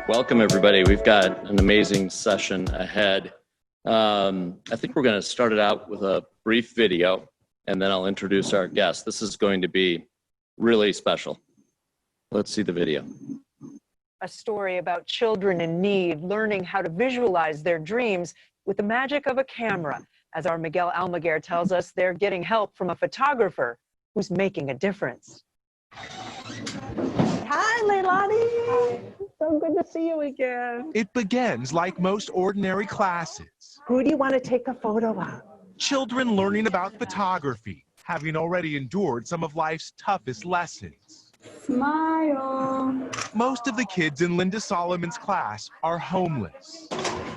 Welcome, everybody. We've got an amazing session ahead. I think we're going to start it out with a brief video, and then I'll introduce our guest. This is going to be really special. Let's see the video. A story about children in need learning how to visualize their dreams with the magic of a camera. As our Miguel Almaguer tells us, they're getting help from a photographer who's making a difference. Hi, Leilani. Hi. So good to see you again. It begins like most ordinary classes. Who do you want to take a photo of? Children learning about photography, having already endured some of life's toughest lessons. Smile. Most of the kids in Linda Solomon's class are homeless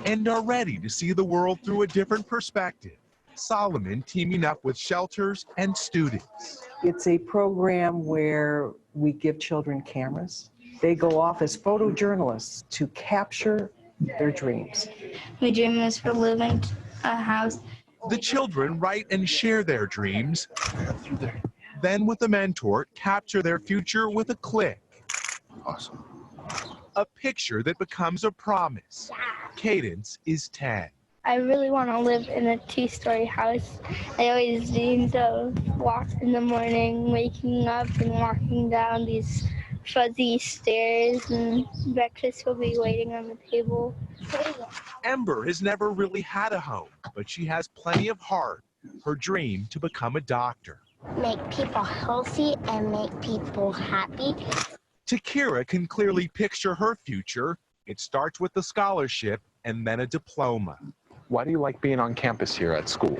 and are ready to see the world through a different perspective. Solomon teaming up with shelters and students. It's a program where we give children cameras. They go off as photojournalists to capture their dreams. My dream is for living a house. The children write and share their dreams. Then with a mentor, capture their future with a click. Awesome. A picture that becomes a promise. Cadence is 10. I really want to live in a two-story house. I always dreamed of walking in the morning, waking up and walking down these fuzzy stairs, and breakfast will be waiting on the table. Ember has never really had a home, but she has plenty of heart. Her dream to become a doctor. Make people healthy and make people happy. Takira can clearly picture her future. It starts with a scholarship and then a diploma. Why do you like being on campus here at school?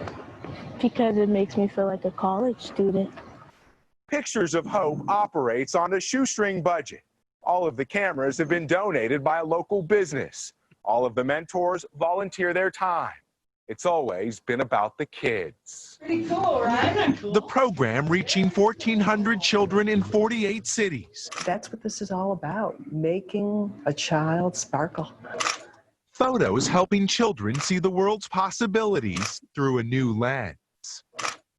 Because it makes me feel like a college student. Pictures of Hope operates on a shoestring budget. All of the cameras have been donated by a local business. All of the mentors volunteer their time. It's always been about the kids. Pretty cool, right? Cool. The program reaching 1,400 children in 48 cities. That's what this is all about, making a child sparkle. Photos helping children see the world's possibilities through a new lens.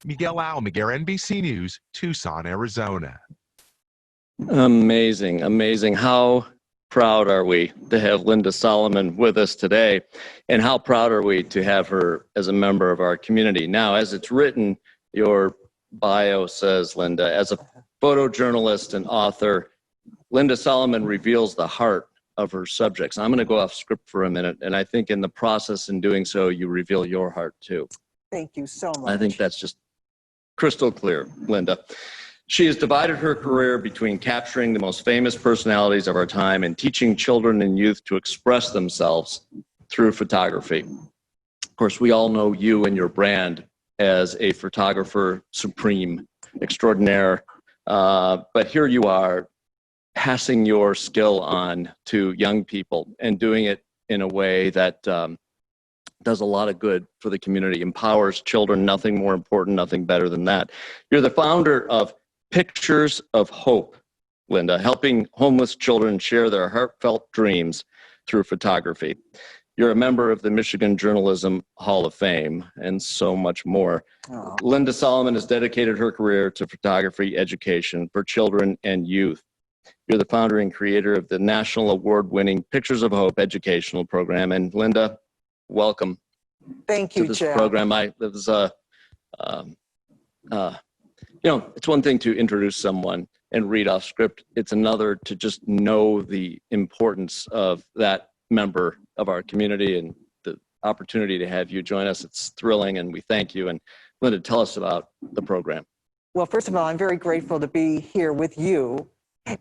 Miguel Almaguer, NBC News, Tucson, Arizona. Amazing, amazing. How proud are we to have Linda Solomon with us today? And how proud are we to have her as a member of our community? Now, as it's written, your bio says, Linda, as a photojournalist and author, Linda Solomon reveals the heart of her subjects. I'm going to go off script for a minute, and I think in the process in doing so, you reveal your heart too. Thank you so much. I think that's just crystal clear, Linda. She has divided her career between capturing the most famous personalities of our time and teaching children and youth to express themselves through photography. Of course, we all know you and your brand as a photographer supreme extraordinaire, but here you are passing your skill on to young people and doing it in a way that does a lot of good for the community, empowers children. Nothing more important, nothing better than that. You're the founder of Pictures of Hope, Linda, helping homeless children share their heartfelt dreams through photography. You're a member of the Michigan Journalism Hall of Fame and so much more. Oh. Linda Solomon has dedicated her career to photography education for children and youth. You're the founder and creator of the national award-winning Pictures of Hope educational program. And Linda, welcome. Thank you, to this Jeff. program. You know, it's one thing to introduce someone and read off script. It's another to just know the importance of that member of our community and the opportunity to have you join us. It's thrilling, and we thank you. And Linda, tell us about the program. Well, first of all, I'm very grateful to be here with you.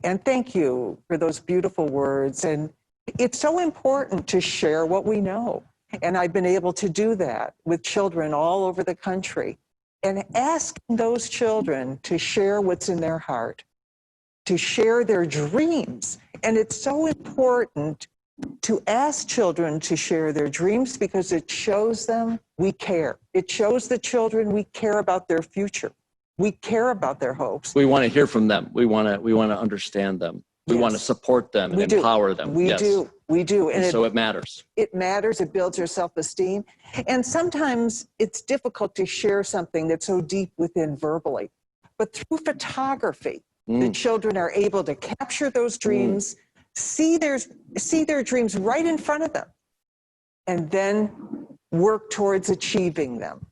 And thank you for those beautiful words. And it's so important to share what we know. And I've been able to do that with children all over the country. And asking those children to share what's in their heart, to share their dreams. And it's so important to ask children to share their dreams because it shows them we care. It shows the children we care about their future. We care about their hopes. We want to hear from them. We want to understand them. We want to support them and empower them. We do. And so it matters. It matters. It builds their self-esteem. And sometimes it's difficult to share something that's so deep within verbally. But through photography, the children are able to capture those dreams, see their dreams right in front of them, and then work towards achieving them.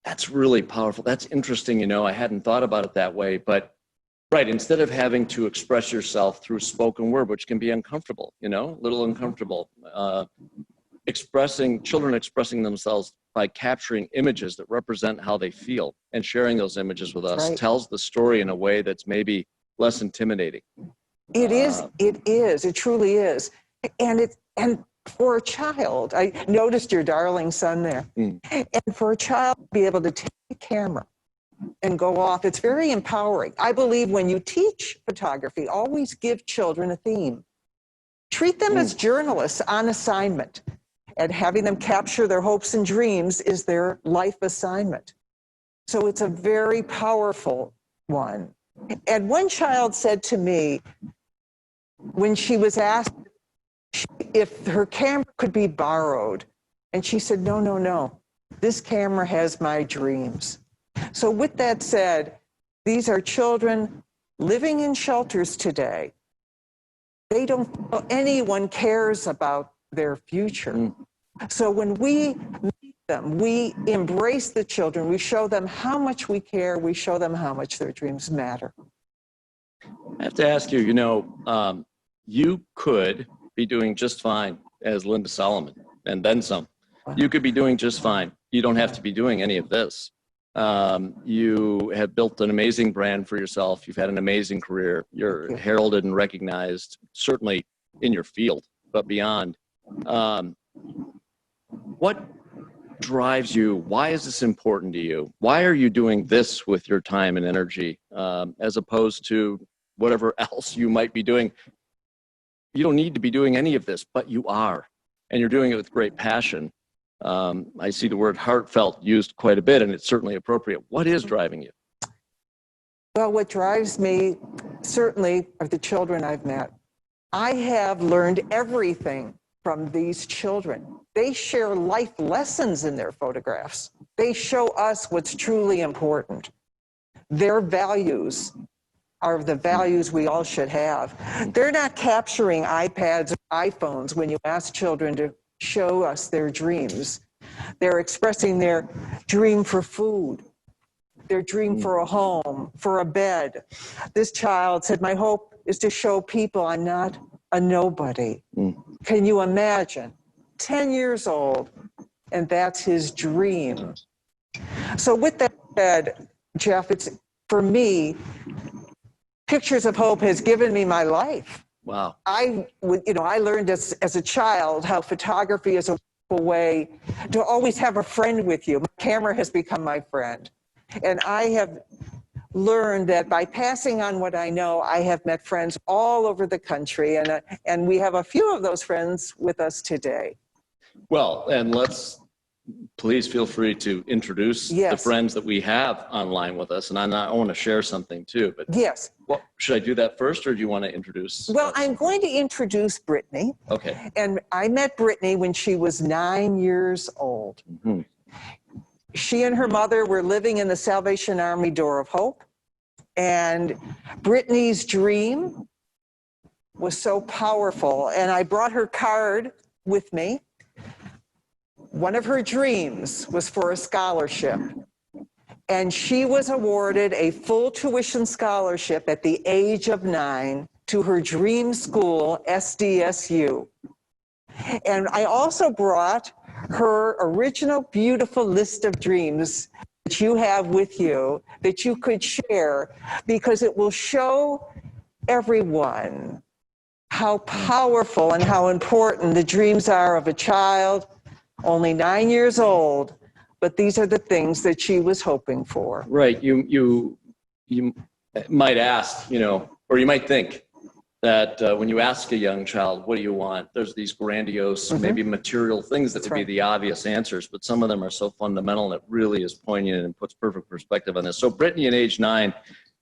That's really powerful. That's interesting. You know, I hadn't thought about it that way, but right, instead of having to express yourself through spoken word, which can be uncomfortable, you know, a little uncomfortable, children expressing themselves by capturing images that represent how they feel and sharing those images with us tells the story in a way that's maybe less intimidating. It truly is. And for a child, I noticed your darling son there. And for a child to be able to take a camera and go off, it's very empowering. I believe when you teach photography, always give children a theme. Treat them as journalists on assignment, and having them capture their hopes and dreams is their life assignment. So it's a very powerful one. And one child said to me, when she was asked if her camera could be borrowed, and she said, no, this camera has my dreams. So with that said, these are children living in shelters today. They don't feel anyone cares about their future. So when we meet them, we embrace the children, we show them how much we care, we show them how much their dreams matter. I have to ask you, you know, you could be doing just fine as Linda Solomon, and then some. You could be doing just fine. You don't have to be doing any of this. You have built an amazing brand for yourself. You've had an amazing career. You're heralded and recognized, certainly in your field, but beyond. What drives you? Why is this important to you? Why are you doing this with your time and energy, as opposed to whatever else you might be doing? You don't need to be doing any of this, but you are, and you're doing it with great passion. I see the word heartfelt used quite a bit, and it's certainly appropriate. What is driving you? Well, what drives me certainly are the children I've met. I have learned everything from these children. They share life lessons in their photographs. They show us what's truly important. Their values are the values we all should have. They're not capturing iPads or iPhones when you ask children to show us their dreams. They're expressing their dream for food, their dream for a home, for a bed. This child said, my hope is to show people I'm not a nobody. Can you imagine? 10 years old, and that's his dream. So with that said, Jeff, it's, for me, Pictures of Hope has given me my life. Wow. I learned as a child how photography is a wonderful way to always have a friend with you. My camera has become my friend. And I have learned that by passing on what I know, I have met friends all over the country, and we have a few of those friends with us today. Well, and please feel free to introduce the friends that we have online with us. And I want to share something too, but well, should I do that first, or do you want to introduce? Well, I'm going to introduce Brittnie. Okay. And I met Brittnie when she was 9 years old. She and her mother were living in the Salvation Army Door of Hope. And Brittnie's dream was so powerful. And I brought her card with me. One of her dreams was for a scholarship. And she was awarded a full tuition scholarship at the age of 9 to her dream school, SDSU. And I also brought her original beautiful list of dreams that you have with you that you could share, because it will show everyone how powerful and how important the dreams are of a child only 9 years old, but these are the things that she was hoping for. Right. You might ask, or you might think that when you ask a young child, what do you want? There's these grandiose, maybe material things that would be the obvious answers, but some of them are so fundamental, and it really is poignant and puts perfect perspective on this. So Brittnie at age 9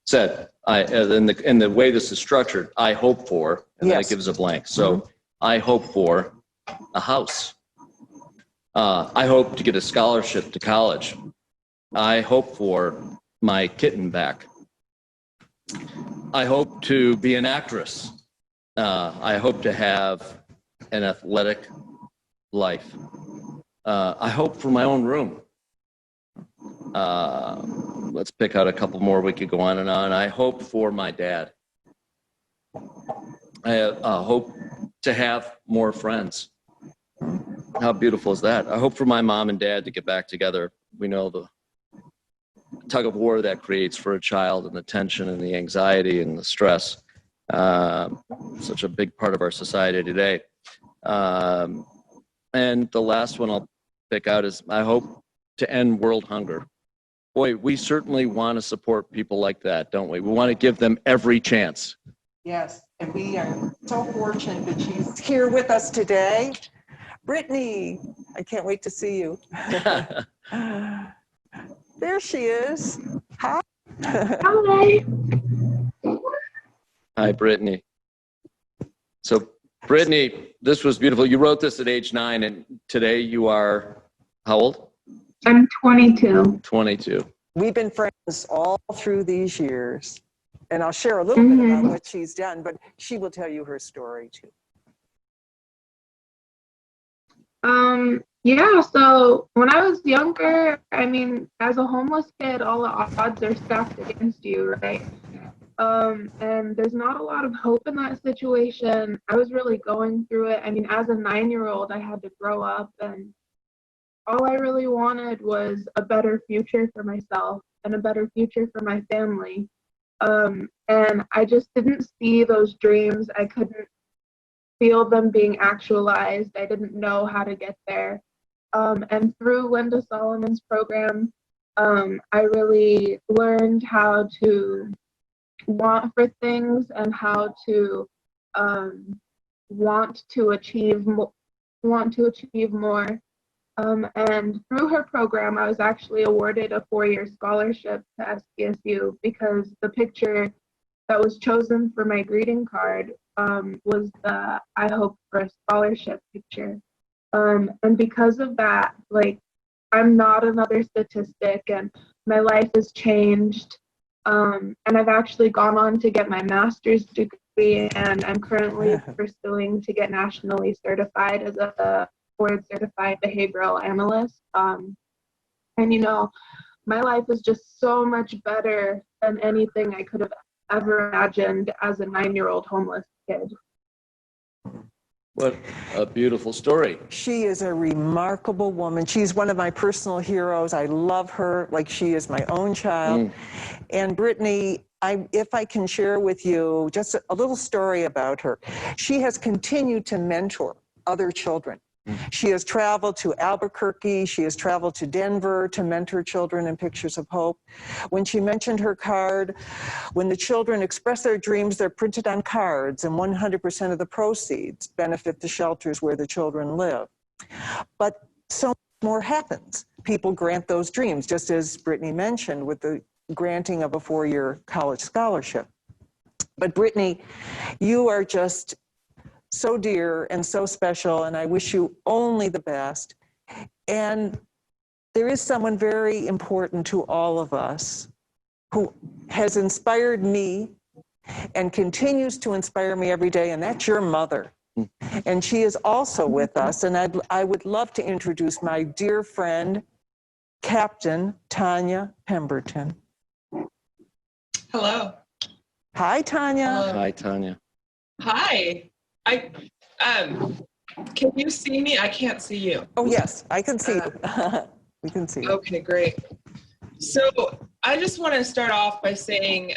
said, in the way this is structured, I hope for, and then it gives a blank. So I hope for a house. I hope to get a scholarship to college. I hope for my kitten back. I hope to be an actress. I hope to have an athletic life. I hope for my own room. Let's pick out a couple more. We could go on and on. I hope for my dad. I hope to have more friends. How beautiful is that? I hope for my mom and dad to get back together. We know the tug of war that creates for a child, and the tension and the anxiety and the stress. Such a big part of our society today. And the last one I'll pick out is I hope to end world hunger. Boy, we certainly want to support people like that, don't we? We want to give them every chance. Yes, and we are so fortunate that she's here with us today. Brittnie, I can't wait to see you. There she is. Hi. Hi. Hi, Brittnie. So, Brittnie, this was beautiful. You wrote this at age 9, and today you are how old? I'm 22. 22. We've been friends all through these years, and I'll share a little bit about what she's done, but she will tell you her story too. Yeah, so when I was younger, I mean, as a homeless kid, all the odds are stacked against you, right? And there's not a lot of hope in that situation. I was really going through it. I mean, as a 9-year-old, I had to grow up, and all I really wanted was a better future for myself and a better future for my family. And I just didn't see those dreams. I couldn't feel them being actualized. I didn't know how to get there. And through Linda Solomon's program, I really learned how to want for things and how to want to achieve more. And through her program, I was actually awarded a 4-year scholarship to SPSU because the picture that was chosen for my greeting card was the I Hope for a Scholarship picture. And because of that, like, I'm not another statistic, and my life has changed. And I've actually gone on to get my master's degree, and I'm currently pursuing to get nationally certified as a board certified behavioral analyst. And you know, my life is just so much better than anything I could have ever imagined as a 9-year-old homeless kid. What a beautiful story. She is a remarkable woman. She's one of my personal heroes. I love her like she is my own child. And Brittnie, if I can share with you just a little story about her. She has continued to mentor other children. She has traveled to Albuquerque. She has traveled to Denver to mentor children in Pictures of Hope. When she mentioned her card, when the children express their dreams, they're printed on cards, and 100% of the proceeds benefit the shelters where the children live. But so much more happens. People grant those dreams, just as Brittnie mentioned with the granting of a 4-year college scholarship. But Brittnie, you are just so dear and so special, and I wish you only the best. And there is someone very important to all of us who has inspired me and continues to inspire me every day, and that's your mother. And she is also with us, and I would love to introduce my dear friend, Captain Tanya Pemberton. Hello. Hi, Tanya. Hello. Hi, Tanya. Hi. Can you see me? I can't see you. Oh, yes, I can see you. We can see you. Okay, great. So I just want to start off by saying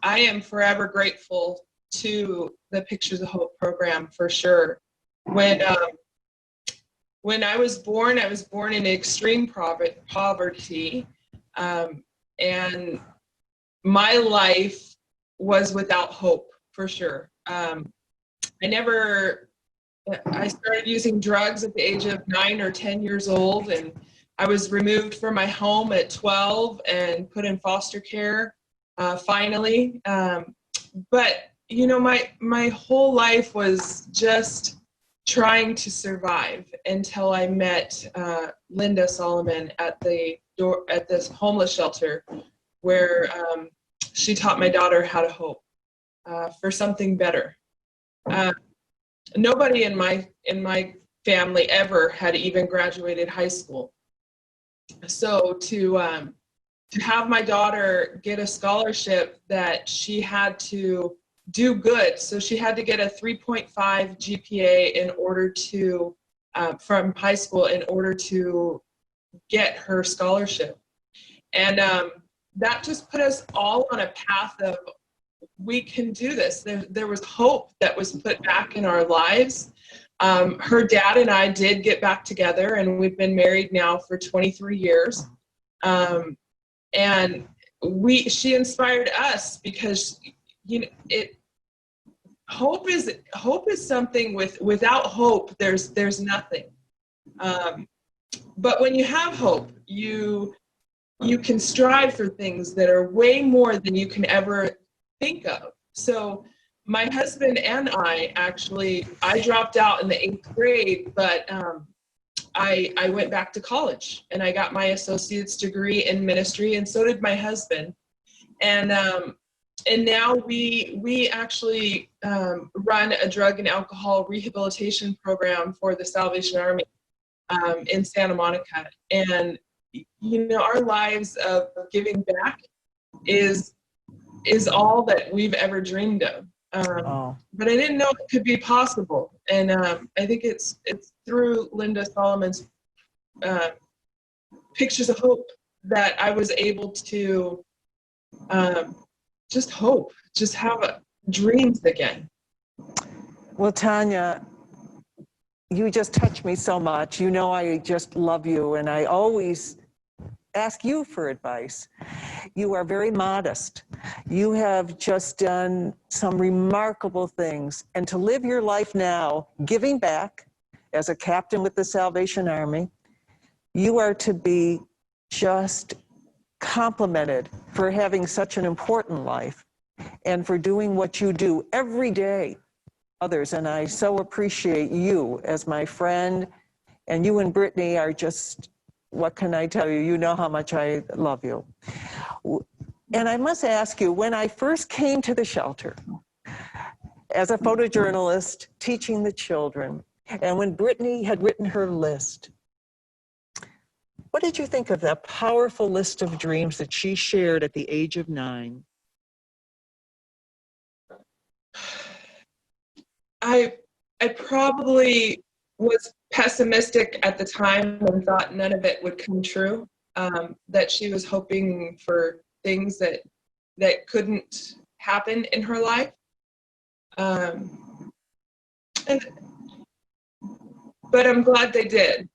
I am forever grateful to the Pictures of Hope program, for sure. When I was born in extreme poverty, and my life was without hope, for sure. I started using drugs at the age of 9 or 10 years old, and I was removed from my home at 12 and put in foster care, finally. But, you know, my whole life was just trying to survive until I met Linda Solomon at this homeless shelter, where she taught my daughter how to hope for something better. Nobody in my family ever had even graduated high school. So to have my daughter get a scholarship that she had to do good, so she had to get a 3.5 GPA in order to from high school in order to get her scholarship, and that just put us all on a path of, we can do this. There was hope that was put back in our lives. Her dad and I did get back together, and we've been married now for 23 years. And she inspired us because, you know, hope is something without hope, there's nothing. But when you have hope, you can strive for things that are way more than you can ever think of. So my husband and I dropped out in the 8th grade, but I went back to college and I got my associate's degree in ministry, and so did my husband. And now we actually run a drug and alcohol rehabilitation program for the Salvation Army in Santa Monica. And you know, our lives of giving back is all that we've ever dreamed of. But I didn't know it could be possible. And I think it's through Linda Solomon's Pictures of Hope that I was able to just hope, just have dreams again. Well, Tanya, you just touch me so much. You know, I just love you, and I always ask you for advice. You are very modest. You have just done some remarkable things. And to live your life now, giving back as a captain with the Salvation Army, you are to be just complimented for having such an important life and for doing what you do every day, others. And I so appreciate you as my friend. And you and Brittnie are just, what can I tell you? You know how much I love you. And I must ask you, when I first came to the shelter as a photojournalist teaching the children, and when Brittnie had written her list, what did you think of that powerful list of dreams that she shared at the age of 9? I probably was pessimistic at the time and thought none of it would come true, that she was hoping for things that couldn't happen in her life. But I'm glad they did.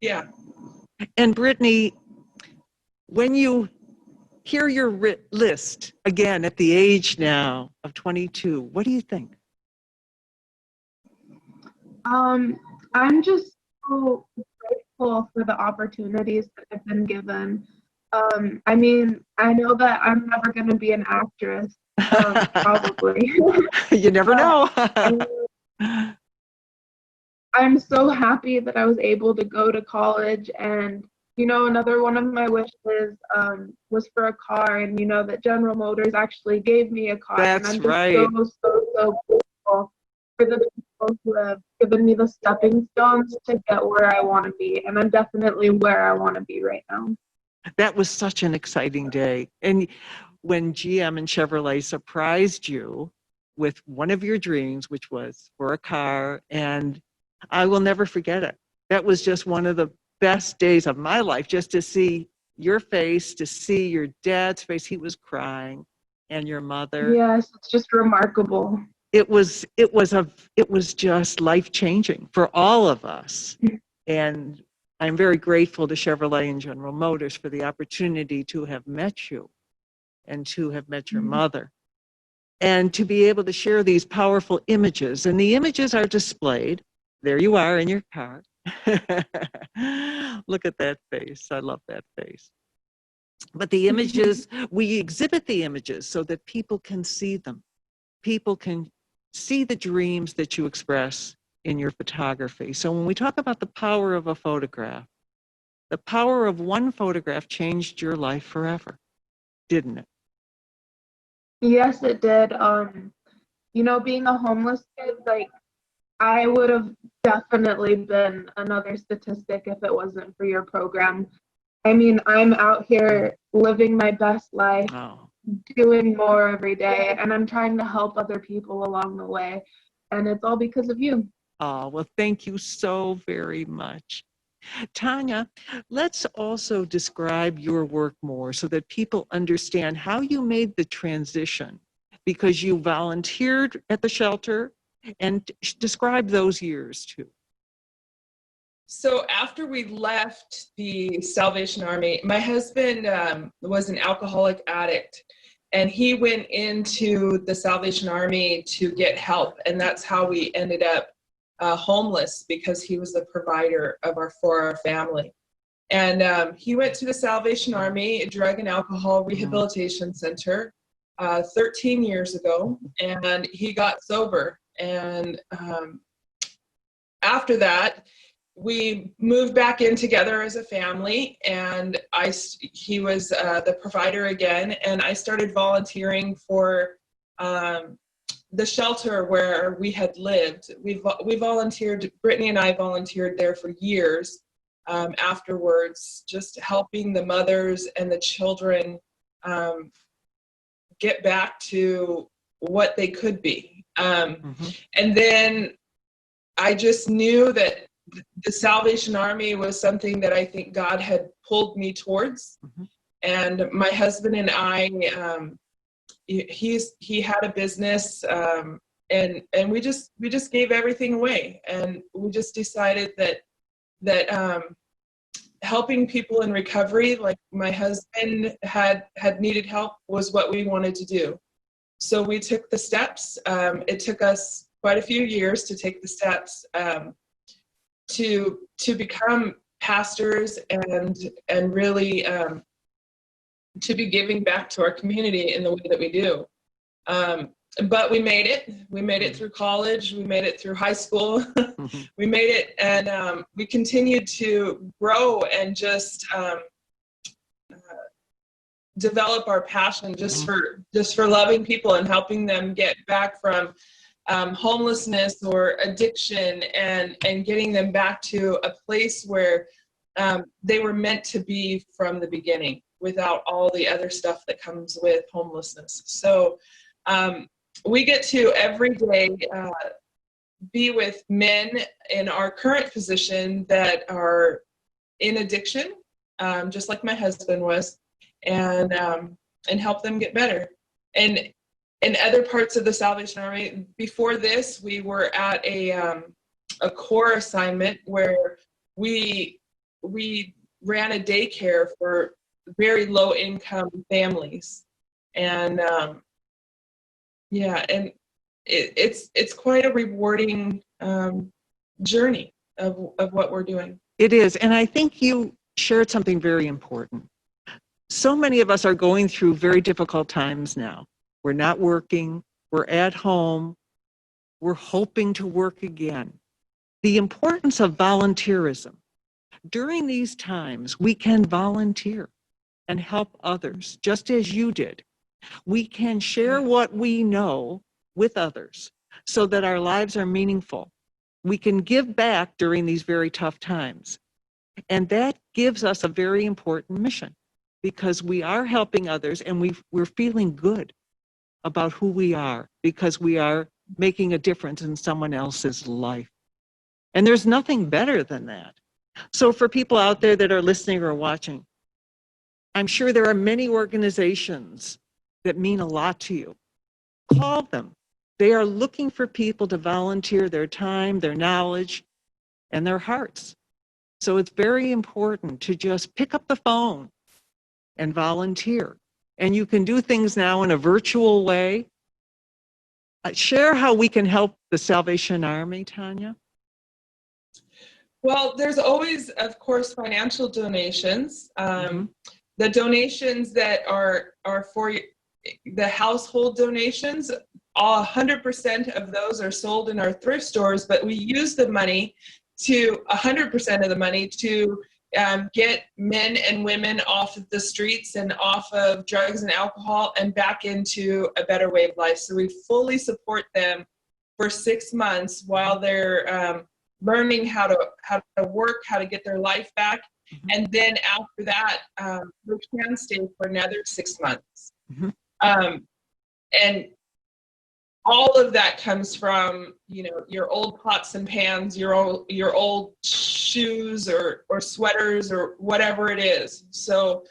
Yeah. And Brittnie, when you hear your list again at the age now of 22, what do you think? I'm just so grateful for the opportunities that I've been given. I mean, I know that I'm never going to be an actress, probably. You never know. I'm so happy that I was able to go to college, and you know, another one of my wishes was for a car, and you know that General Motors actually gave me a car. That's and I'm right. just so grateful for the people who have given me the stepping stones to get where I want to be, and I'm definitely where I want to be right now. That was such an exciting day. And when GM and Chevrolet surprised you with one of your dreams, which was for a car, and I will never forget it. That was just one of the best days of my life, just to see your face, to see your dad's face. He was crying, and your mother. Yes, it's just remarkable. It was just life-changing for all of us. And I'm very grateful to Chevrolet and General Motors for the opportunity to have met you and to have met your mother and to be able to share these powerful images. And the images are displayed. There you are in your car. Look at that face. I love that face. But the images, we exhibit the images so that people can see them. People can see the dreams that you express in your photography. So when we talk about the power of a photograph, the power of one photograph changed your life forever, didn't it? Yes, it did. you know, being a homeless kid, like, I would have definitely been another statistic if it wasn't for your program. I mean, I'm out here living my best life, Oh. doing more every day, and I'm trying to help other people along the way. And it's all because of you. Oh, well, thank you so very much. Tanya, let's also describe your work more so that people understand how you made the transition, because you volunteered at the shelter, and describe those years too. So after we left the Salvation Army, my husband was an alcoholic addict, and he went into the Salvation Army to get help, and that's how we ended up homeless, because he was the provider for our family. And he went to the Salvation Army, a drug and alcohol rehabilitation center, 13 years ago, and he got sober. And after that, we moved back in together as a family, and he was the provider again, and I started volunteering for the shelter where we had lived. We volunteered, Brittnie and I volunteered there for years afterwards, just helping the mothers and the children get back to what they could be. And then I just knew that the Salvation Army was something that I think God had pulled me towards. And my husband and I, he had a business, and we just gave everything away, and we just decided that helping people in recovery, like my husband had needed help, was what we wanted to do. So we took the steps. It took us quite a few years to take the steps to become pastors and really to be giving back to our community in the way that we do. But we made it. We made it through college. We made it through high school. We made it, and we continued to grow and just develop our passion just for loving people and helping them get back from homelessness or addiction, and getting them back to a place where they were meant to be from the beginning, without all the other stuff that comes with homelessness. So we get to every day be with men in our current position that are in addiction, just like my husband was, and help them get better. And in other parts of the Salvation Army, before this, we were at a core assignment where we ran a daycare for very low income families, and and it's quite a rewarding journey of what we're doing. It is, and I think you shared something very important. So many of us are going through very difficult times now. We're not working, we're at home, we're hoping to work again. The importance of volunteerism. During these times, we can volunteer and help others, just as you did. We can share what we know with others so that our lives are meaningful. We can give back during these very tough times. And that gives us a very important mission, because we are helping others, and we're feeling good about who we are, because we are making a difference in someone else's life. And there's nothing better than that. So for people out there that are listening or watching, I'm sure there are many organizations that mean a lot to you. Call them. They are looking for people to volunteer their time, their knowledge, and their hearts. So it's very important to just pick up the phone and volunteer. And you can do things now in a virtual way. Share how we can help the Salvation Army, Tanya. Well, there's always, of course, financial donations. The donations that are for the household donations, 100% of those are sold in our thrift stores, but we use the money 100% of the money to get men and women off of the streets and off of drugs and alcohol and back into a better way of life. So we fully support them for 6 months while they're learning how to work, how to get their life back. And then after that, they can stay for another 6 months. And all of that comes from, you know, your old pots and pans, your old shoes or sweaters or whatever it is. So,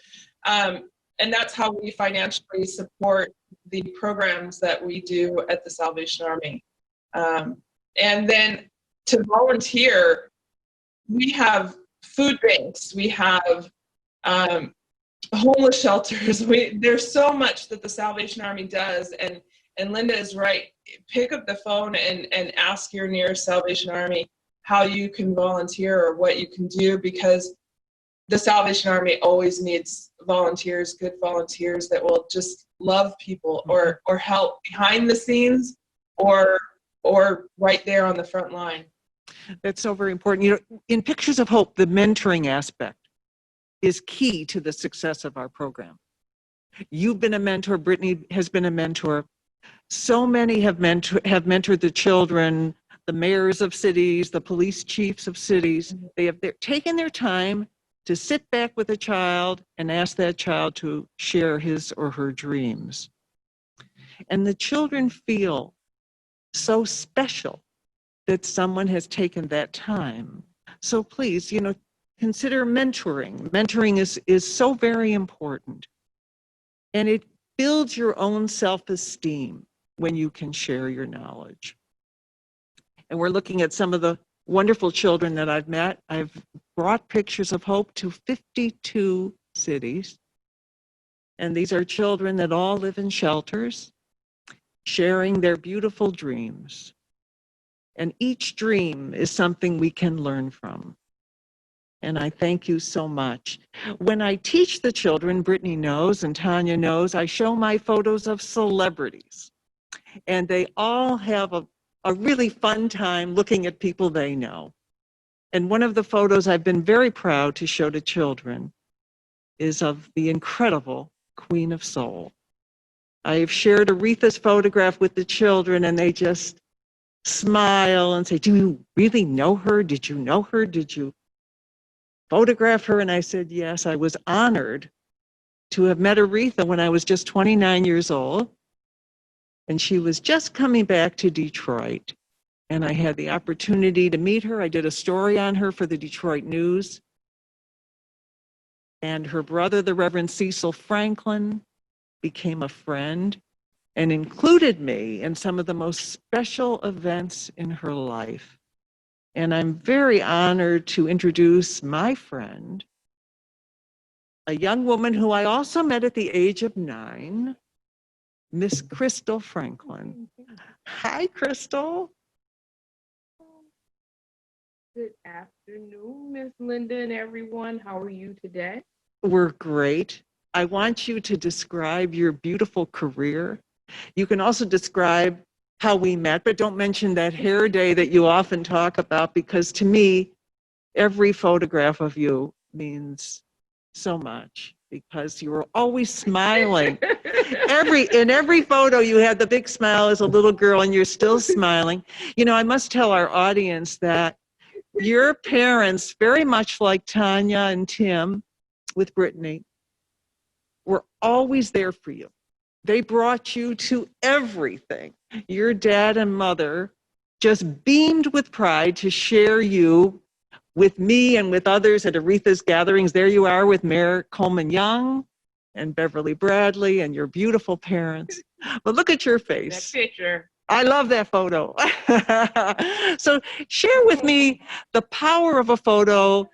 and that's how we financially support the programs that we do at the Salvation Army. And then to volunteer, we have food banks, we have homeless shelters. There's so much that the Salvation Army does, and Linda is right. Pick up the phone and ask your nearest Salvation Army how you can volunteer or what you can do, because the Salvation Army always needs volunteers, good volunteers that will just love people or help behind the scenes or right there on the front line. That's so very important. You know, in Pictures of Hope, the mentoring aspect is key to the success of our program. You've been a mentor, Brittnie has been a mentor. So many have mentored the children, the mayors of cities, the police chiefs of cities. They have taken their time to sit back with a child and ask that child to share his or her dreams. And the children feel so special that someone has taken that time. So please, you know, consider mentoring. Mentoring is so very important. And it builds your own self-esteem when you can share your knowledge. And we're looking at some of the wonderful children that I've met. I've brought Pictures of Hope to 52 cities. And these are children that all live in shelters, sharing their beautiful dreams. And each dream is something we can learn from. And I thank you so much. When I teach the children, Brittnie knows and Tanya knows, I show my photos of celebrities. And they all have a really fun time looking at people they know. And one of the photos I've been very proud to show to children is of the incredible Queen of Soul. I have shared Aretha's photograph with the children, and they just smile and say, "Do you really know her? Did you know her? Did you photograph her?" And I said, yes, I was honored to have met Aretha when I was just 29 years old. And she was just coming back to Detroit. And I had the opportunity to meet her. I did a story on her for the Detroit News. And her brother, the Reverend Cecil Franklin, became a friend and included me in some of the most special events in her life. And I'm very honored to introduce my friend, a young woman who I also met at the age of 9, Miss Crystal Franklin. Hi, Crystal. Good afternoon, Miss Linda and everyone. How are you today? We're great. I want you to describe your beautiful career. You can also describe how we met, but don't mention that hair day that you often talk about, because to me, every photograph of you means so much, because you were always smiling. In every photo, you had the big smile as a little girl, and you're still smiling. You know, I must tell our audience that your parents, very much like Tanya and Tim with Brittnie, were always there for you. They brought you to everything. Your dad and mother just beamed with pride to share you with me and with others at Aretha's gatherings. There you are with Mayor Coleman Young and Beverly Bradley and your beautiful parents. But look at your face. That picture. I love that photo. So share with me the power of a photo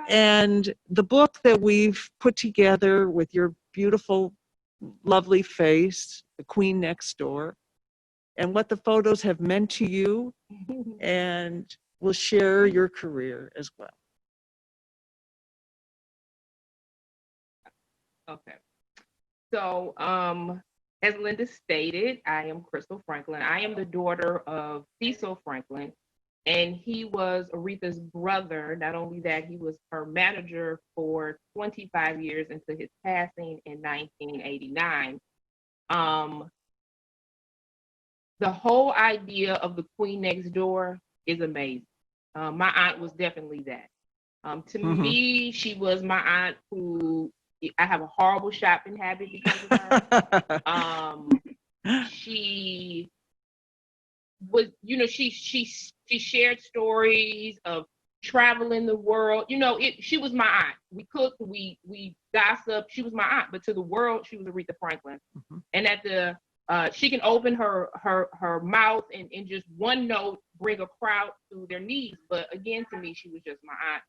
and the book that we've put together with your beautiful, lovely face, The Queen Next Door, and what the photos have meant to you, and we'll share your career as well. Okay. So, as Linda stated, I am Crystal Franklin. I am the daughter of Cecil Franklin, And he was Aretha's brother. Not only that, he was her manager for 25 years until his passing in 1989. The whole idea of the Queen Next Door is amazing. My aunt was definitely that. To me, she was my aunt who, I have a horrible shopping habit because of her. She was, you know, she shared stories of traveling the world. You know, she was my aunt. We cooked, we gossiped. She was my aunt, but to the world, she was Aretha Franklin. And at the she can open her mouth and in just one note bring a crowd to their knees. But again, to me, she was just my aunt.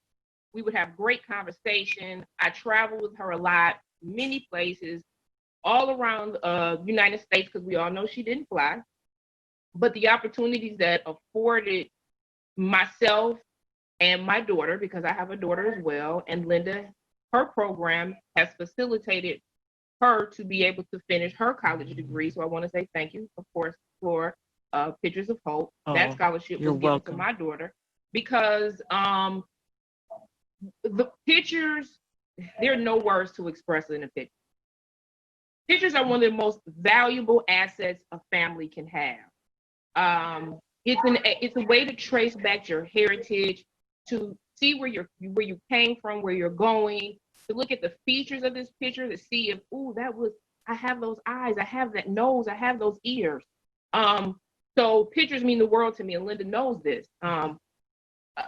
We would have great conversation. I traveled with her a lot, many places, all around the United States, because we all know she didn't fly. But the opportunities that afforded myself and my daughter, because I have a daughter as well, and Linda, her program has facilitated her to be able to finish her college degree. So I want to say thank you, of course, for Pictures of Hope. That scholarship was given to my daughter because the pictures, there are no words to express it in a picture. Pictures are one of the most valuable assets a family can have. It's a way to trace back your heritage, to see where you came from, where you're going, to look at the features of this picture, to see if, I have those eyes, I have that nose, I have those ears. So pictures mean the world to me, and Linda knows this.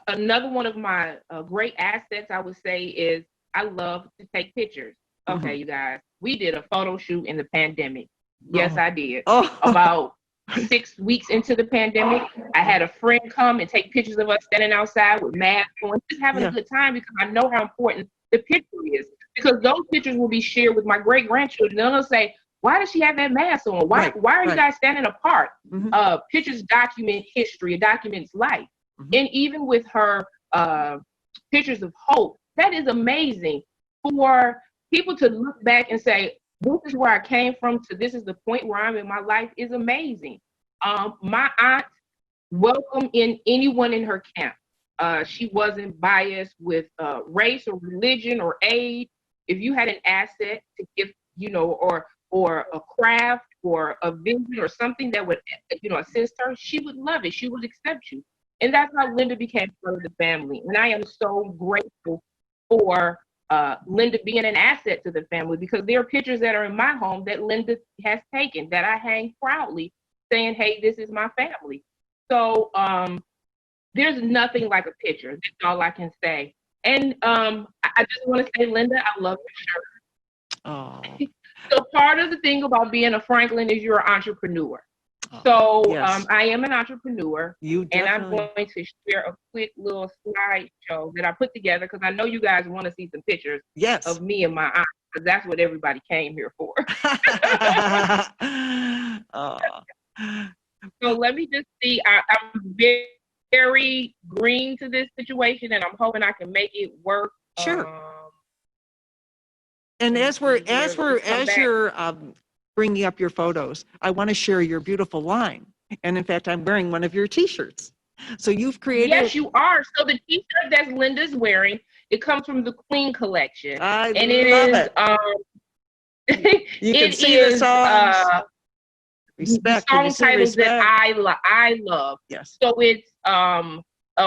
Another one of my great assets, I would say, is I love to take pictures. Okay, you guys, we did a photo shoot in the pandemic. Yes, I did. About 6 weeks into the pandemic, I had a friend come and take pictures of us standing outside with masks on, just having a good time, because I know how important the picture is. Because those pictures will be shared with my great-grandchildren. And they'll say, why does she have that mask on? Why are you guys standing apart? Pictures document history, it documents life. And even with her Pictures of Hope, that is amazing for people to look back and say, this is where I came from to this is the point where I'm in my life, is amazing. My aunt welcomed in anyone in her camp. She wasn't biased with race or religion or age. If you had an asset to give, or a craft or a vision or something that would, assist her, she would love it. She would accept you. And that's how Linda became part of the family. And I am so grateful for Linda being an asset to the family, because there are pictures that are in my home that Linda has taken that I hang proudly, saying, hey, this is my family. So there's nothing like a picture. That's all I can say. And I just want to say, Linda, I love your shirt. So part of the thing about being a Franklin is you're an entrepreneur. So I am an entrepreneur, and I'm going to share a quick little slideshow that I put together, because I know you guys want to see some pictures of me and my aunt, because that's what everybody came here for. So let me just see. I'm very green to this situation, and I'm hoping I can make it work. Sure. And as you're bringing up your photos, I want to share your beautiful line. And in fact, I'm wearing one of your T-shirts. So you've created. Yes, you are. So the T-shirt that Linda's wearing, it comes from the Queen collection. I love it. You can see the songs. Respect. The song titles that I love. Yes. So it's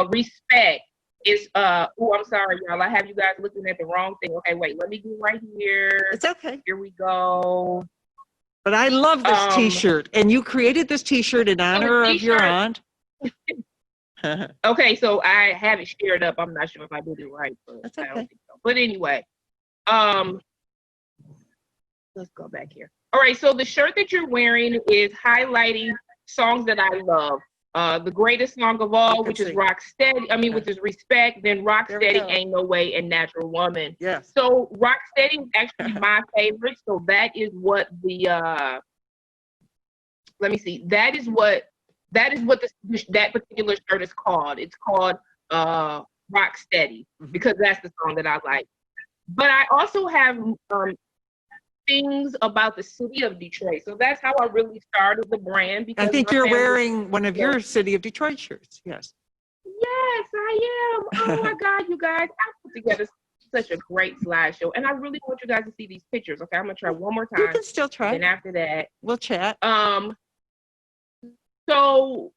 Respect. It's I'm sorry, y'all. I have you guys looking at the wrong thing. Okay, wait. Let me go right here. It's okay. Here we go. But I love this T-shirt, and you created this T-shirt in honor of your aunt. Okay, so I have it shared up. I'm not sure if I did it right, but that's okay. I don't think so. But anyway, let's go back here. All right, so the shirt that you're wearing is highlighting songs that I love. The greatest song of all, which is which is Respect, then Rocksteady, Ain't No Way, and Natural Woman. Yes. So Rocksteady is actually my favorite. So that is what the let me see. That is what that particular shirt is called. It's called Rocksteady, because that's the song that I like. But I also have things about the city of Detroit. So that's how I really started the brand. Because I think you're wearing one of your City of Detroit shirts. Yes. Yes, I am. Oh my God, you guys. I put together such a great slideshow. And I really want you guys to see these pictures. Okay, I'm gonna try one more time. You can still try. And after that, we'll chat. So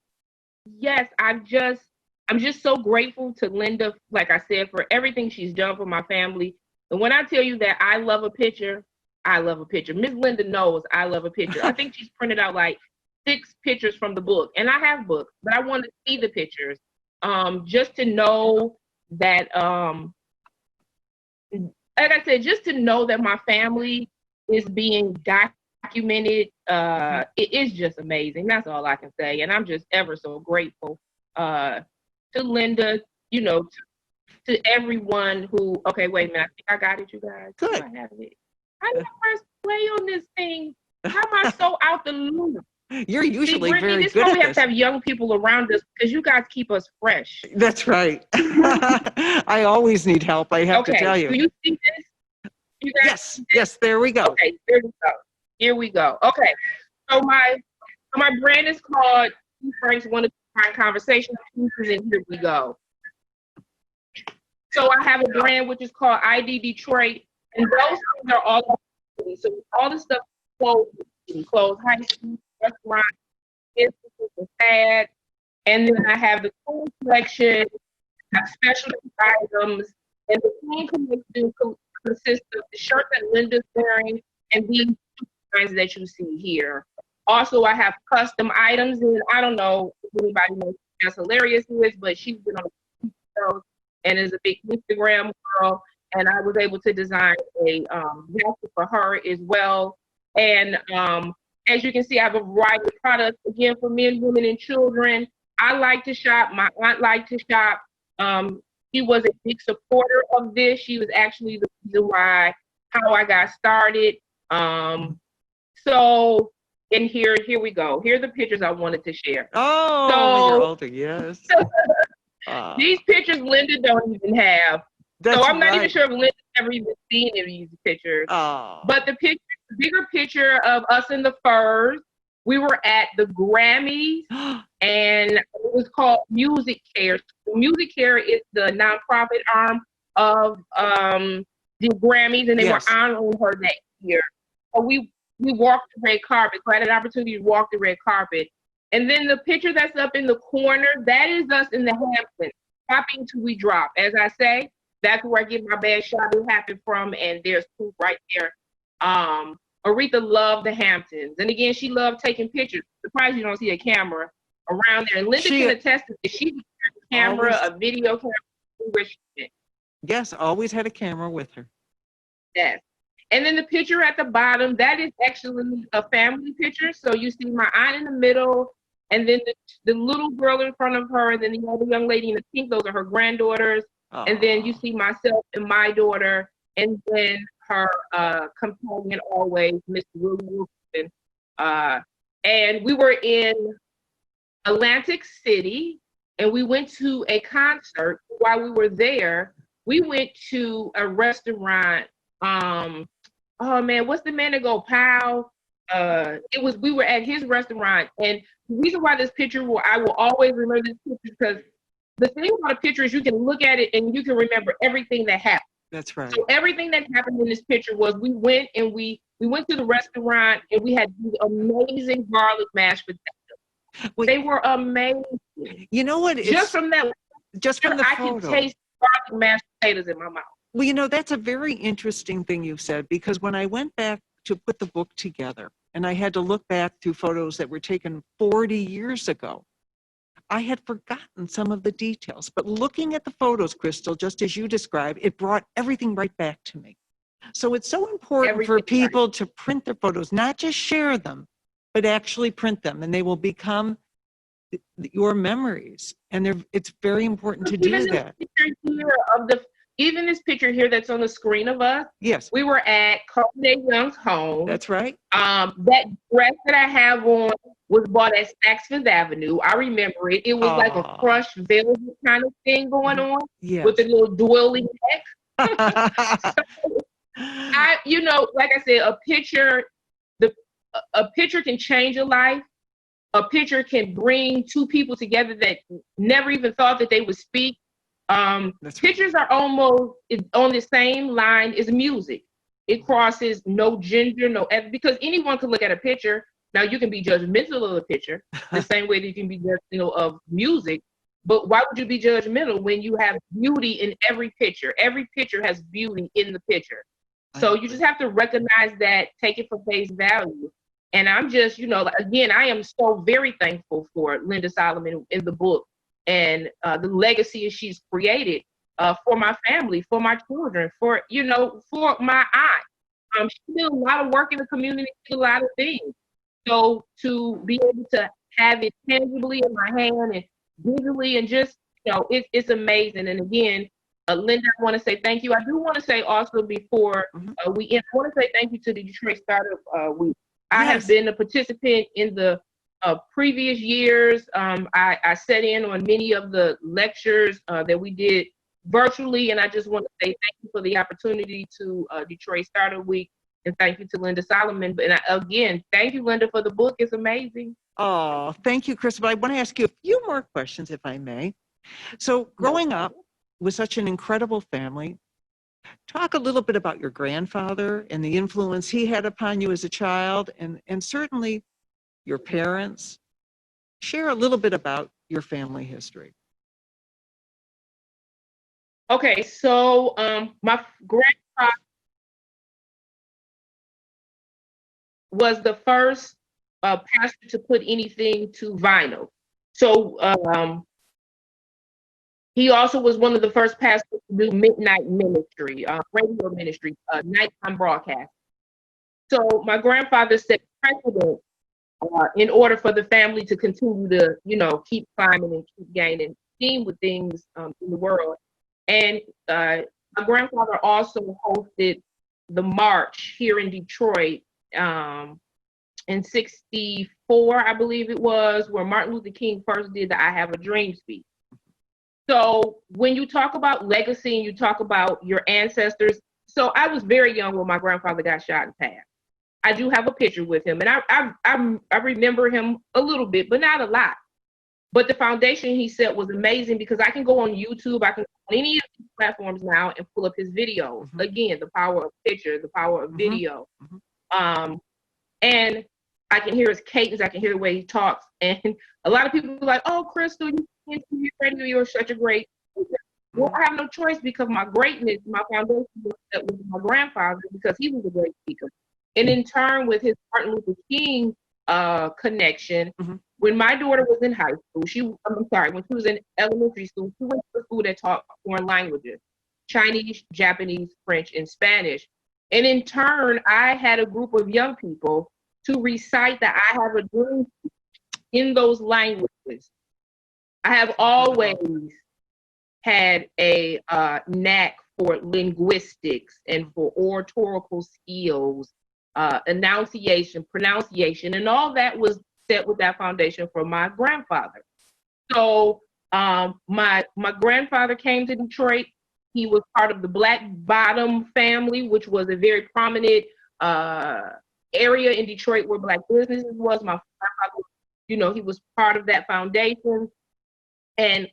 yes, I'm just so grateful to Linda, like I said, for everything she's done for my family. And when I tell you that I love a picture, I love a picture. Miss Linda knows I love a picture. I think she's printed out like 6 pictures from the book. And I have books, but I want to see the pictures. Just to know that, like I said, just to know that my family is being documented, it is just amazing. That's all I can say. And I'm just ever so grateful to Linda, you know, to everyone who, okay, wait a minute, I think I got it, you guys. Good. I have it. I never press play on this thing. How am I so out the loop? You're usually Brittnie, very this good is why at we have this. to have young people around us because you guys keep us fresh. That's right. I always need help, I have to tell you. Do you see this? You guys Yes, yes, there we go. Okay, here we go. Here we go. Okay, so my brand is called Two Franks Wanted to Find Conversation Pieces, and here we go. So I have a brand which is called ID Detroit, and those things are all about me. So all the stuff clothes, high school, restaurant, businesses, sad, and then I have the clean collection, I have specialty items, and the clean collection consists of the shirt that Linda's wearing and these designs that you see here. Also, I have custom items, and I don't know if anybody knows that's hilarious is, but she's been on the show and is a big Instagram girl, and I was able to design a jacket for her as well. And as you can see, I have a variety of products, again, for men, women, and children. I like to shop. My aunt liked to shop. She was a big supporter of this. She was actually the reason why, how I got started. So, and here we go. Here are the pictures I wanted to share. Oh, so, you're older, yes. These pictures Linda don't even have. That's so I'm not right. even sure if Linda's ever even seen any of these pictures. Oh. But the bigger picture of us in the furs, we were at the Grammys, and it was called Music Care. Music Care is the nonprofit arm of the Grammys, and they were honoring her that year. So we walked the red carpet. So I had an opportunity to walk the red carpet. And then the picture that's up in the corner, that is us in the Hamptons, shopping till we drop. As I say, that's where I get my bad shopping happen from, and there's proof right there. Aretha loved the Hamptons. And again, she loved taking pictures. Surprised you don't see a camera around there. And Linda can attest to this. She had a camera, a video camera, where she went. Yes, always had a camera with her. Yes. And then the picture at the bottom, that is actually a family picture. So you see my aunt in the middle, and then the little girl in front of her, and then the other young lady in the pink, those are her granddaughters. Aww. And then you see myself and my daughter, and then her companion always, Mr. Willie Wilson. And we were in Atlantic City, and we went to a concert. While we were there, we went to a restaurant. Oh man, what's the man that go Pow? We were at his restaurant, and the reason why this picture I will always remember this picture, because the thing about a picture is you can look at it and you can remember everything that happened. That's right. So everything that happened in this picture was we went to the restaurant, and we had these amazing garlic mashed potatoes. They were amazing. You know what? Just from the photo, I can taste garlic mashed potatoes in my mouth. Well, you know, that's a very interesting thing you said, because when I went back to put the book together, and I had to look back to photos that were taken 40 years ago, I had forgotten some of the details. But looking at the photos, Crystal, just as you described, it brought everything right back to me. So it's so important for people to print their photos, not just share them, but actually print them, and they will become your memories. And it's very important to do that. Even this picture here that's on the screen of us. Yes. We were at Carlton Young's home. That's right. That dress that I have on was bought at Saks Fifth Avenue. I remember it. It was like a crushed velvet kind of thing going on with a little doily neck. So, like I said, a picture can change a life. a picture can bring two people together that never even thought that they would speak. Pictures are almost on the same line as music. It crosses no gender, no because anyone can look at a picture. Now you can be judgmental of a picture the same way that you can be judgmental of music. But why would you be judgmental when you have beauty in every picture? Every picture has beauty in the picture. So you just have to recognize that, take it for face value. And I'm just, again, I am so very thankful for Linda Solomon in the book and the legacy she's created for my family, for my children, for my aunt. She did a lot of work in the community, a lot of things. So to be able to have it tangibly in my hand and visually and just, it's amazing. And again, Linda, I want to say thank you. I do want to say also before we end, I want to say thank you to the Detroit Startup Week. I have been a participant in the previous years. I sat in on many of the lectures that we did virtually, and I just want to say thank you for the opportunity to Detroit Startup Week, and thank you to Linda Solomon. And again, thank you, Linda, for the book. It's amazing. Oh, thank you, Chris. But I want to ask you a few more questions, if I may. So growing up with such an incredible family, talk a little bit about your grandfather and the influence he had upon you as a child, and certainly your parents. Share a little bit about your family history. Okay, so my grandfather was the first pastor to put anything to vinyl. So he also was one of the first pastors to do midnight ministry, radio ministry, nighttime broadcast. So my grandfather set precedent in order for the family to continue to, keep climbing and keep gaining steam with things in the world. And my grandfather also hosted the march here in Detroit in '64, I believe it was, where Martin Luther King first did the I Have a Dream speech. So when you talk about legacy and you talk about your ancestors, so I was very young when my grandfather got shot and passed. I do have a picture with him, and I remember him a little bit, but not a lot. But the foundation he set was amazing because I can go on YouTube, I can go on any of these platforms now and pull up his videos. Again, the power of picture, the power of video. And I can hear his cadence, I can hear the way he talks. And a lot of people are like, oh, Crystal, you radio, you're such a great speaker. Well, I have no choice because my greatness, my foundation was set with my grandfather because he was a great speaker. And in turn, with his Martin Luther King connection, when my daughter was in high school, when she was in elementary school, she went to a school that taught foreign languages, Chinese, Japanese, French, and Spanish. And in turn, I had a group of young people to recite the I Have a Dream in those languages. I have always had a knack for linguistics and for oratorical skills, enunciation, pronunciation, and all that was set with that foundation from my grandfather. So my grandfather came to Detroit. He was part of the Black Bottom family, which was a very prominent area in Detroit where Black businesses was. My grandfather, he was part of that foundation. And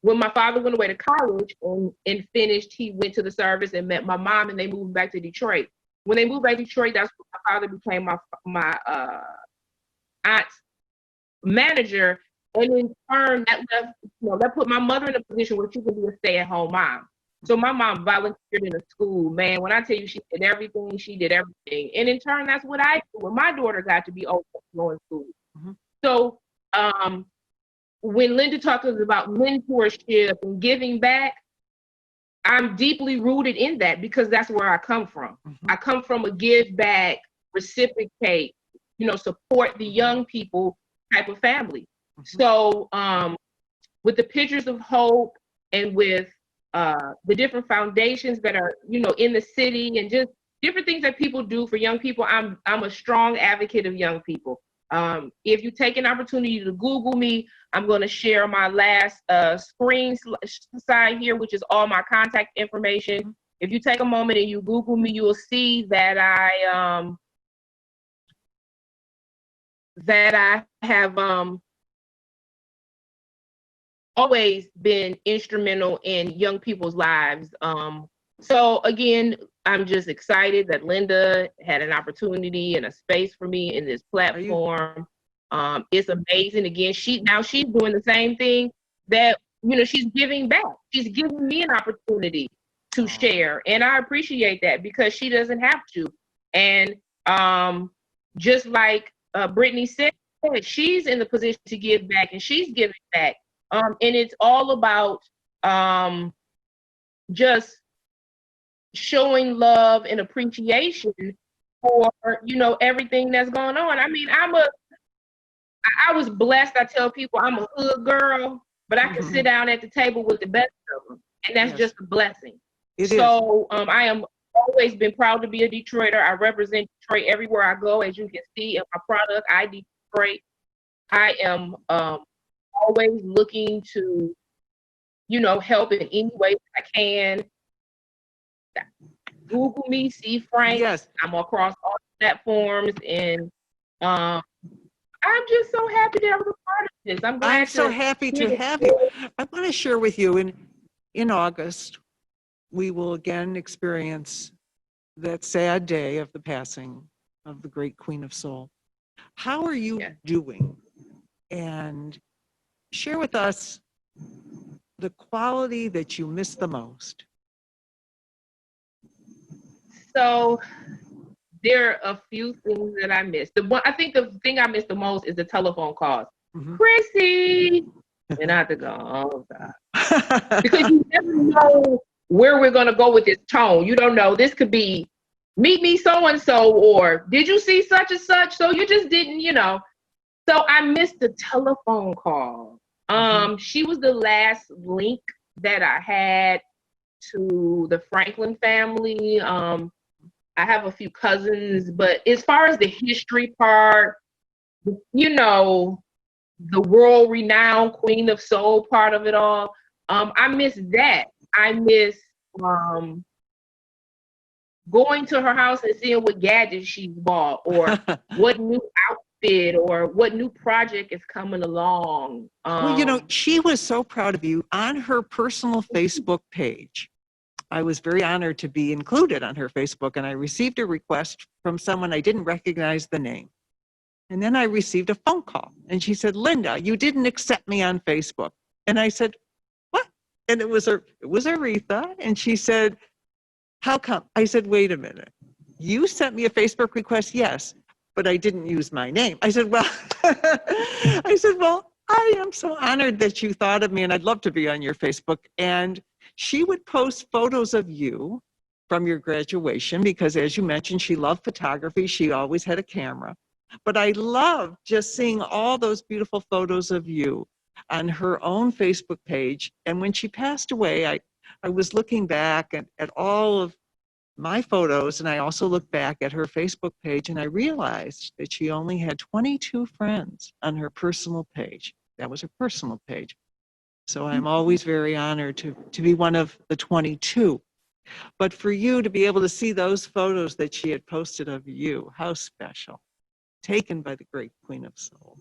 when my father went away to college and finished, he went to the service and met my mom, and they moved back to Detroit. When they moved back to Detroit, that's when my father became my aunt's manager. And in turn, that put my mother in a position where she could be a stay-at-home mom. So my mom volunteered in a school. Man, when I tell you she did everything, she did everything. And in turn, that's what I do when my daughter got to be old going to school. So when Linda talks about mentorship and giving back, I'm deeply rooted in that because that's where I come from. I come from a give back, reciprocate, support the young people type of family. So with the Pictures of Hope and with the different foundations that are, in the city and just different things that people do for young people, I'm a strong advocate of young people. If you take an opportunity to Google me, I'm going to share my last screen side here, which is all my contact information. If you take a moment and you Google me, you will see that that I have always been instrumental in young people's lives. So again, I'm just excited that Linda had an opportunity and a space for me in this platform. It's amazing. Again, she's doing the same thing that, she's giving back. She's giving me an opportunity to share, and I appreciate that because she doesn't have to. And just like Brittnie said, she's in the position to give back, and she's giving back. And it's all about just showing love and appreciation for, everything that's going on. I mean, I was blessed. I tell people I'm a hood girl, but I can sit down at the table with the best of them, and that's just a blessing. I am always been proud to be a Detroiter. I represent Detroit everywhere I go, as you can see in my product, ID Detroit. I am always looking to, help in any way I can. Google me, see Frank. Yes. I'm across all platforms, and I'm just so happy that I was a part of this. I'm so happy to have you. I want to share with you in August, we will again experience that sad day of the passing of the great Queen of Soul. How are you doing? And share with us the quality that you miss the most. So there are a few things that I miss. I think the thing I miss the most is the telephone calls. Chrissy! And I have to go, oh God. Because you never know where we're going to go with this tone. You don't know. This could be, meet me so-and-so, or did you see such and such? So you just didn't, So I missed the telephone call. She was the last link that I had to the Franklin family. I have a few cousins, but as far as the history part, the world-renowned Queen of Soul part of it all, I miss that. I miss going to her house and seeing what gadgets she's bought, or what new outfit, or what new project is coming along. Well, she was so proud of you on her personal Facebook page. I was very honored to be included on her Facebook, and I received a request from someone I didn't recognize the name. And then I received a phone call, and she said, Linda, you didn't accept me on Facebook. And I said, what? And it was Aretha, and she said, how come? I said, wait a minute. You sent me a Facebook request? Yes, but I didn't use my name. I said, well, I am so honored that you thought of me, and I'd love to be on your Facebook. And she would post photos of you from your graduation, because as you mentioned, she loved photography. She always had a camera. But I loved just seeing all those beautiful photos of you on her own Facebook page. And when she passed away, I was looking back at all of my photos, and I also looked back at her Facebook page, and I realized that she only had 22 friends on her personal page. That was her personal page. So I'm always very honored to be one of the 22. But for you to be able to see those photos that she had posted of you, how special. Taken by the great Queen of Soul.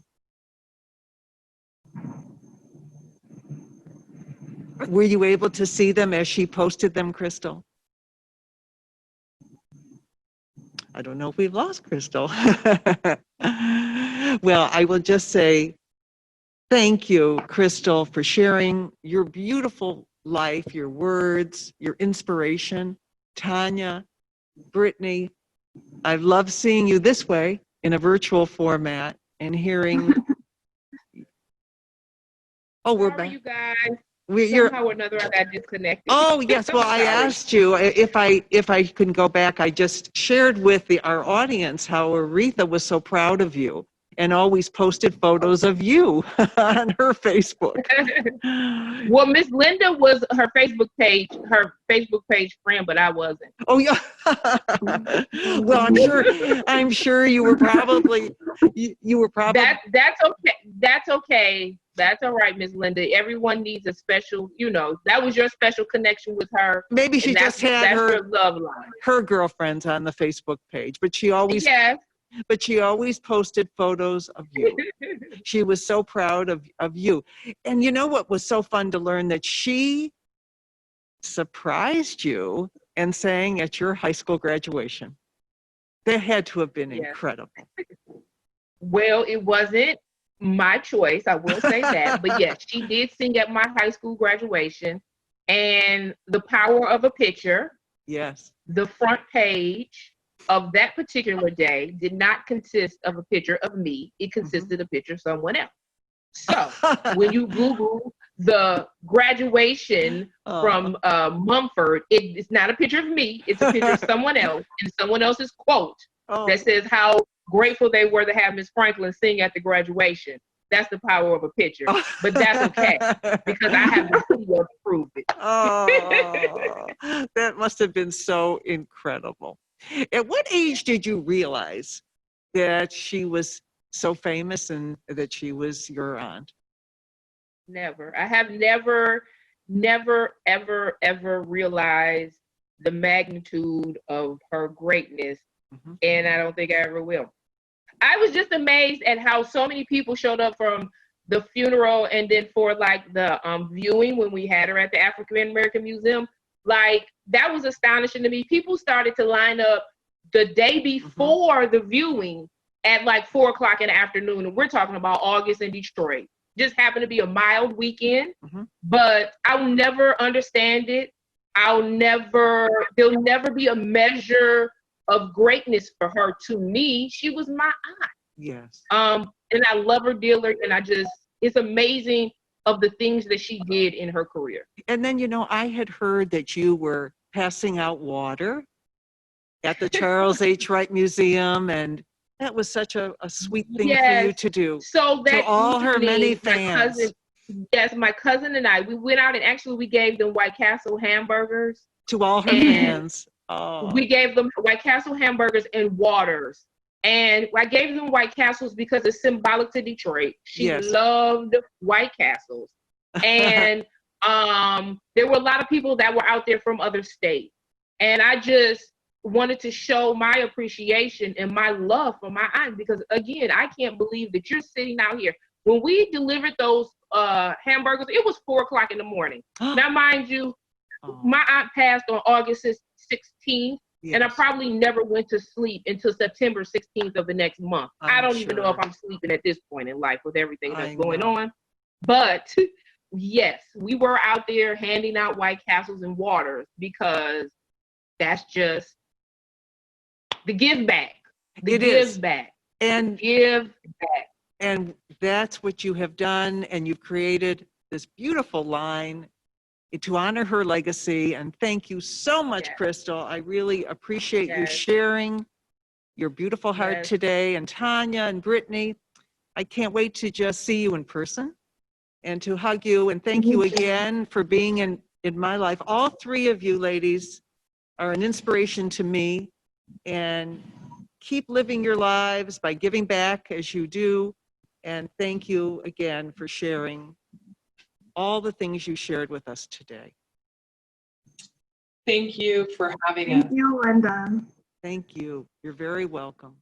Were you able to see them as she posted them, Crystal? I don't know if we've lost Crystal. Well, I will just say thank you, Crystal, for sharing your beautiful life, your words, your inspiration. Tanya, Brittnie, I love seeing you this way in a virtual format and hearing. Oh, we're back. You guys. Somehow or another, I got disconnected. Oh yes, well, I asked you if I can go back. I just shared with our audience how Aretha was so proud of you and always posted photos of you on her Facebook. Well, Miss Linda was her Facebook page friend, but I wasn't. Oh yeah. Well, I'm sure you were probably That's okay. That's okay. That's all right, Miss Linda. Everyone needs a special, that was your special connection with her. Maybe she just had her love line. Her girlfriends on the Facebook page, but she always but she always posted photos of you. She was so proud of you. And you know what was so fun to learn? That she surprised you and sang at your high school graduation. That had to have been incredible. Well, it wasn't my choice, I will say that. But yes, she did sing at my high school graduation. And the power of a picture, yes, the front page of that particular day did not consist of a picture of me. It consisted of a picture of someone else. So when you Google the graduation from Mumford, it's not a picture of me. It's a picture of someone else and someone else's quote that says how grateful they were to have Miss Franklin sing at the graduation. That's the power of a picture. But that's okay because I have the video to prove it. Oh, that must have been so incredible. At what age did you realize that she was so famous and that she was your aunt? Never. I have never, ever realized the magnitude of her greatness. And I don't think I ever will. I was just amazed at how so many people showed up from the funeral and then for like the viewing when we had her at the African American Museum. Like, that was astonishing to me. People started to line up the day before the viewing at like 4:00 in the afternoon. And we're talking about August in Detroit. Just happened to be a mild weekend, but I'll never understand it. There'll never be a measure of greatness for her. To me, she was my aunt. Yes. And I love her dearly, and it's amazing of the things that she did in her career. And then, you know, I had heard that you were passing out water at the Charles H. Wright Museum, and that was such a sweet thing for you to do. So that to all her many fans. My cousin and I, we went out and actually we gave them White Castle hamburgers. To all her fans. Oh. We gave them White Castle hamburgers and waters. And I gave them White Castles because it's symbolic to Detroit. She loved White Castles. And there were a lot of people that were out there from other states. And I just wanted to show my appreciation and my love for my aunt because, again, I can't believe that you're sitting out here. When we delivered those hamburgers, it was 4:00 in the morning. Now, mind you, my aunt passed on August 16th. Yes. And I probably never went to sleep until September 16th of the next month. I don't even know if I'm sleeping at this point in life with everything that's going on. But yes, we were out there handing out White Castles and waters because that's just the give back. Give back. And that's what you have done. And you've created this beautiful line to honor her legacy. And thank you so much, Crystal. I really appreciate you sharing your beautiful heart today. And Tanya and Brittnie, I can't wait to just see you in person and to hug you. And thank you again for being in my life. All three of you ladies are an inspiration to me. And keep living your lives by giving back as you do. And thank you again for sharing all the things you shared with us today. Thank you for having us. Thank you, Linda. Thank you. You're very welcome.